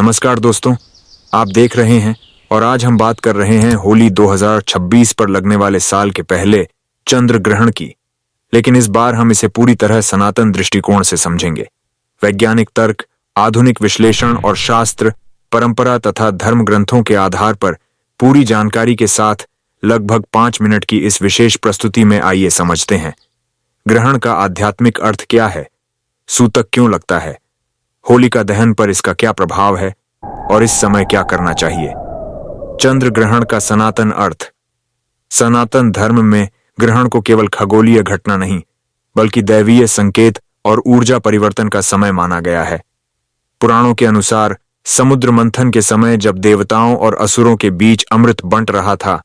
नमस्कार दोस्तों, आप देख रहे हैं और आज हम बात कर रहे हैं होली 2026 पर लगने वाले साल के पहले चंद्र ग्रहण की। लेकिन इस बार हम इसे पूरी तरह सनातन दृष्टिकोण से समझेंगे। वैज्ञानिक तर्क, आधुनिक विश्लेषण और शास्त्र, परंपरा तथा धर्म ग्रंथों के आधार पर पूरी जानकारी के साथ लगभग 5 मिनट की इस विशेष प्रस्तुति में आइए समझते हैं। ग्रहण का आध्यात्मिक अर्थ क्या है? सूतक क्यों लगता है? होलिका दहन पर इसका क्या प्रभाव है और इस समय क्या करना चाहिए? चंद्र ग्रहण का सनातन अर्थ। सनातन धर्म में ग्रहण को केवल खगोलीय घटना नहीं बल्कि दैवीय संकेत और ऊर्जा परिवर्तन का समय माना गया है। पुराणों के अनुसार समुद्र मंथन के समय जब देवताओं और असुरों के बीच अमृत बंट रहा था,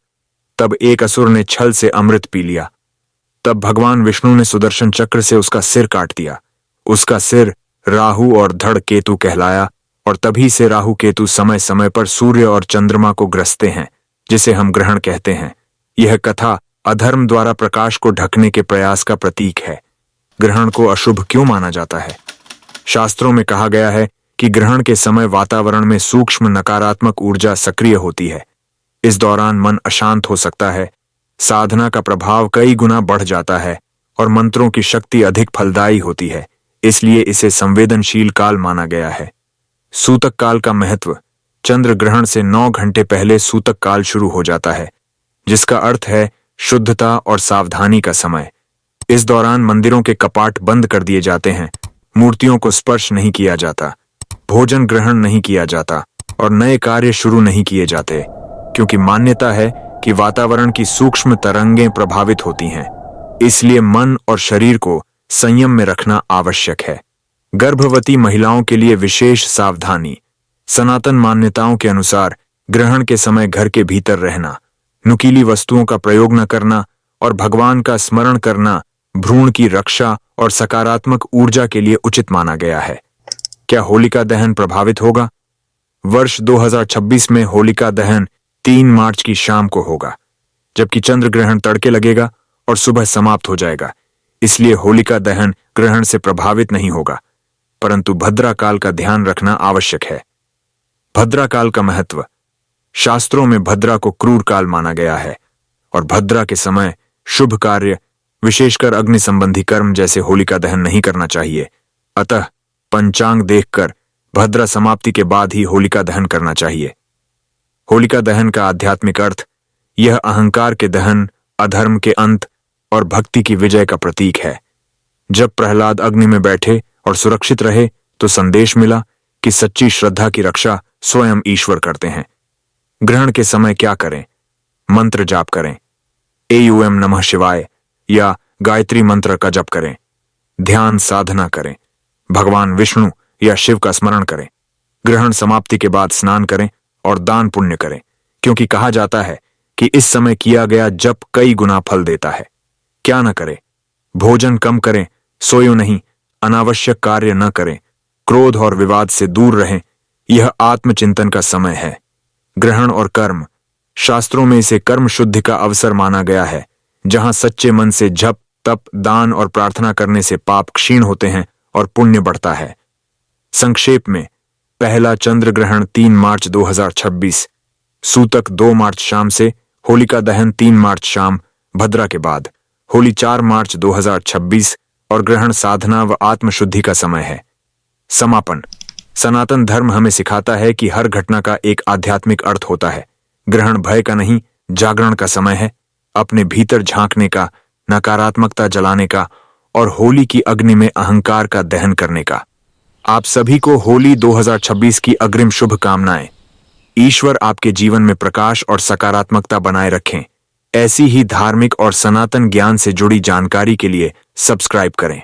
तब एक असुर ने छल से अमृत पी लिया। तब भगवान विष्णु ने सुदर्शन चक्र से उसका सिर काट दिया। उसका सिर राहु और धड़ केतु कहलाया और तभी से राहु केतु समय समय पर सूर्य और चंद्रमा को ग्रसते हैं, जिसे हम ग्रहण कहते हैं। यह कथा अधर्म द्वारा प्रकाश को ढकने के प्रयास का प्रतीक है। ग्रहण को अशुभ क्यों माना जाता है? शास्त्रों में कहा गया है कि ग्रहण के समय वातावरण में सूक्ष्म नकारात्मक ऊर्जा सक्रिय होती है। इस दौरान मन अशांत हो सकता है, साधना का प्रभाव कई गुना बढ़ जाता है और मंत्रों की शक्ति अधिक फलदायी होती है। इसलिए इसे संवेदनशील काल माना गया है। सूतक काल का महत्व। चंद्र ग्रहण से 9 घंटे पहले सूतक काल शुरू हो जाता है, जिसका अर्थ है शुद्धता और सावधानी का समय। इस दौरान मंदिरों के कपाट बंद कर दिए जाते हैं, मूर्तियों को स्पर्श नहीं किया जाता, भोजन ग्रहण नहीं किया जाता और नए कार्य शुरू नहीं किए जाते, क्योंकि मान्यता है कि वातावरण की सूक्ष्म तरंगें प्रभावित होती हैं। इसलिए मन और शरीर को संयम में रखना आवश्यक है। गर्भवती महिलाओं के लिए विशेष सावधानी। सनातन मान्यताओं के अनुसार ग्रहण के समय घर के भीतर रहना, नुकीली वस्तुओं का प्रयोग न करना और भगवान का स्मरण करना भ्रूण की रक्षा और सकारात्मक ऊर्जा के लिए उचित माना गया है। क्या होलिका दहन प्रभावित होगा? वर्ष 2026 में होलिका दहन 3 मार्च की शाम को होगा, जबकि चंद्र ग्रहण तड़के लगेगा और सुबह समाप्त हो जाएगा। इसलिए होलिका दहन ग्रहण से प्रभावित नहीं होगा, परंतु भद्रा काल का ध्यान रखना आवश्यक है। भद्रा काल का महत्व। शास्त्रों में भद्रा को क्रूर काल माना गया है और भद्रा के समय शुभ कार्य, विशेषकर अग्नि संबंधी कर्म जैसे होलिका दहन नहीं करना चाहिए। अतः पंचांग देखकर भद्रा समाप्ति के बाद ही होलिका दहन करना चाहिए। होलिका दहन का आध्यात्मिक अर्थ। यह अहंकार के दहन, अधर्म के अंत और भक्ति की विजय का प्रतीक है। जब प्रहलाद अग्नि में बैठे और सुरक्षित रहे तो संदेश मिला कि सच्ची श्रद्धा की रक्षा स्वयं ईश्वर करते हैं। ग्रहण के समय क्या करें? मंत्र जाप करें। एयूएम नमः शिवाय या गायत्री मंत्र का जप करें। ध्यान साधना करें। भगवान विष्णु या शिव का स्मरण करें। ग्रहण समाप्ति के बाद स्नान करें और दान पुण्य करें, क्योंकि कहा जाता है कि इस समय किया गया जप कई गुना फल देता है। क्या न करें? भोजन कम करें, सोयो नहीं, अनावश्यक कार्य न करें, क्रोध और विवाद से दूर रहें। यह आत्मचिंतन का समय है। ग्रहण और कर्म। शास्त्रों में इसे कर्म शुद्धि का अवसर माना गया है, जहां सच्चे मन से जप, तप, दान और प्रार्थना करने से पाप क्षीण होते हैं और पुण्य बढ़ता है। संक्षेप में, पहला चंद्र ग्रहण 3 मार्च 2026, सूतक 2 मार्च शाम से, होलिका दहन 3 मार्च शाम, भद्रा के बाद होली 4 मार्च 2026 और ग्रहण साधना व आत्मशुद्धि का समय है। समापन। सनातन धर्म हमें सिखाता है कि हर घटना का एक आध्यात्मिक अर्थ होता है। ग्रहण भय का नहीं, जागरण का समय है, अपने भीतर झांकने का, नकारात्मकता जलाने का और होली की अग्नि में अहंकार का दहन करने का। आप सभी को होली 2026 की अग्रिम शुभकामनाएं। ईश्वर आपके जीवन में प्रकाश और सकारात्मकता बनाए रखें। ऐसी ही धार्मिक और सनातन ज्ञान से जुड़ी जानकारी के लिए सब्सक्राइब करें।